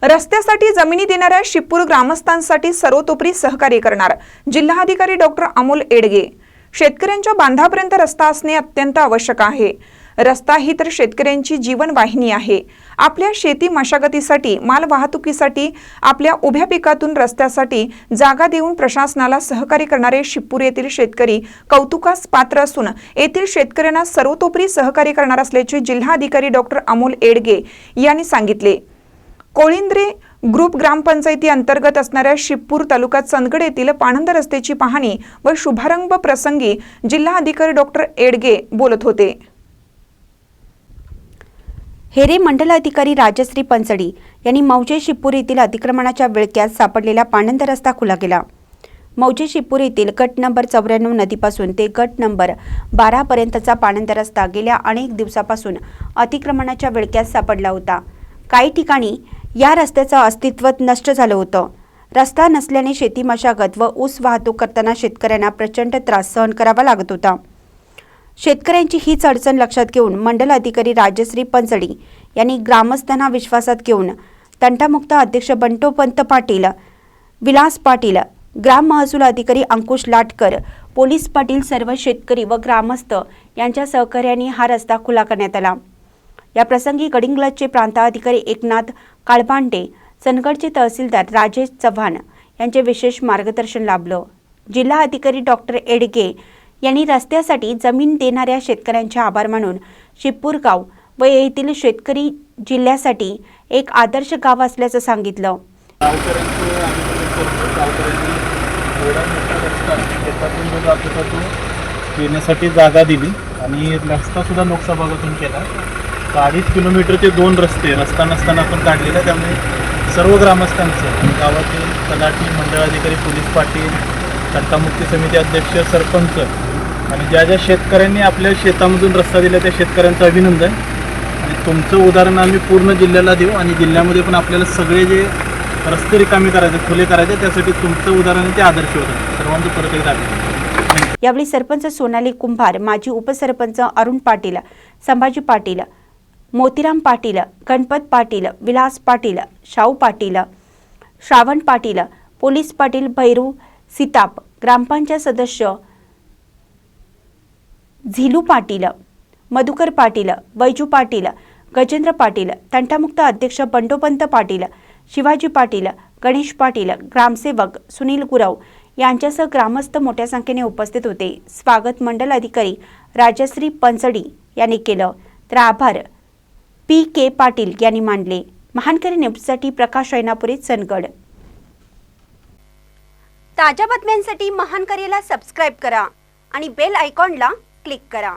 रस्त्यासाठी जमिनी देणाऱ्या शिपूर ग्रामस्थांसाठी सर्वतोपरी सहकार्य करणार जिल्हाधिकारी डॉक्टर अमोल एडगे। शेतकऱ्यांच्या बांधापर्यंत रस्ता असणे अत्यंत आवश्यक आहे। रस्ता ही तर शेतकऱ्यांची जीवनवाहिनी आहे। आपल्या शेती मशागतीसाठी, माल वाहतुकीसाठी, आपल्या उभ्या पिकातून रस्त्यासाठी जागा देऊन प्रशासनाला सहकार्य करणारे शिपूर येथील शेतकरी कौतुकास पात्र असून येथील शेतकऱ्यांना सर्वतोपरी सहकार्य करणार असल्याचे जिल्हाधिकारी डॉक्टर अमोल एडगे यांनी सांगितले। कोळिंद्रे ग्रुप ग्रामपंचायती अंतर्गत असणाऱ्या शिपूर तालुक्यात चंदगड येथील पाणंद रस्त्याची पाहणी व शुभारंभ प्रसंगी जिल्हाधिकारी डॉक्टर एडगे बोलत होते। हेरे मंडलाधिकारी राजश्री पंचडी यांनी मौजे शिपूर येथील अतिक्रमणाच्या विळख्यात सापडलेला पाणंद रस्ता खुला केला। मौजे शिपूर येथील गट नंबर 94 नदीपासून ते गट नंबर 12 पर्यंतचा पाणंद रस्ता गेल्या अनेक दिवसापासून अतिक्रमणाच्या विळख्यात सापडला होता। काही ठिकाणी या रस्त्याचं अस्तित्व नष्ट झालं होतं। रस्ता नसल्याने शेती मशागत व ऊस वाहतूक करताना शेतकऱ्यांना प्रचंड त्रास सहन करावा लागत होता। शेतकऱ्यांची हीच अडचण लक्षात घेऊन मंडल अधिकारी राजश्री पंचडी यांनी ग्रामस्थांना विश्वासात घेऊन तंटामुक्त अध्यक्ष बंटोपंत पाटील, विलास पाटील, ग्राम महसूल अधिकारी अंकुश लाटकर, पोलीस पाटील, सर्व शेतकरी व ग्रामस्थ यांच्या सहकार्याने हा रस्ता खुला करण्यात आला। या प्रसंगी गडिंग्लजचे प्रांताधिकारी एकनाथ काळभांडे, चंदगडचे तहसीलदार राजेश चव्हाण यांचे विशेष मार्गदर्शन लाभलं। जिल्हा अधिकारी डॉक्टर एडगे यांनी रस्त्यासाठी जमीन देणाऱ्या शेतकऱ्यांचे आभार मानून शिपूर गाव व येथील शेतकरी जिल्ह्यासाठी एक आदर्श गाव असल्याचं सांगितलं। येण्यासाठी जागा दिली आणि रस्ता सुद्धा लोकसभा भागातून केला। 2.5 किलोमीटरचे 2 रस्ता नसताना आपण काढलेला, त्यामुळे सर्व ग्रामस्थांचं, गावातील तलाठी, मंडळाधिकारी, पोलीस पाटील, तंटामुक्ती समिती अध्यक्ष, सरपंच आणि ज्या ज्या शेतकऱ्यांनी आपल्या शेतामधून रस्ता दिला त्या शेतकऱ्यांचं अभिनंदन। आणि तुमचं उदाहरण आम्ही पूर्ण जिल्ह्याला देऊ आणि जिल्ह्यामध्ये पण आपल्याला सगळे जे रस्ते रिकामी करायचे, खुले करायचे, त्यासाठी तुमचं उदाहरण ते आदर्श होतं। सर्वांचं परत एकदा अभिनंदन। यावेळी सरपंच सोनाली कुंभार, माजी उपसरपंच अरुण पाटील, संभाजी पाटील, मोतीराम पाटील, गणपत पाटील, विलास पाटील, शाहू पाटील, श्रावण पाटील, पोलीस पाटील भैरू सीताप, ग्रामपंचायत सदस्य झिलू पाटील, मधुकर पाटील, बैजू पाटील, गजेंद्र पाटील, तंटामुक्त अध्यक्ष बंडोपंत पाटील, शिवाजी पाटील, गणेश पाटील, ग्रामसेवक सुनील गुरव यांच्यासह ग्रामस्थ मोठ्या संख्येने उपस्थित होते। स्वागत मंडल अधिकारी राजश्री पंचडी यांनी केलं, तर आभार PK पाटील यांनी मानले। महानकरी न्यूजसाठी प्रकाश ऐनापुरे, चंदगड। ताज्या बातम्यांसाठी महानकरीला सबस्क्राइब करा आणि बेल आयकॉनला क्लिक करा।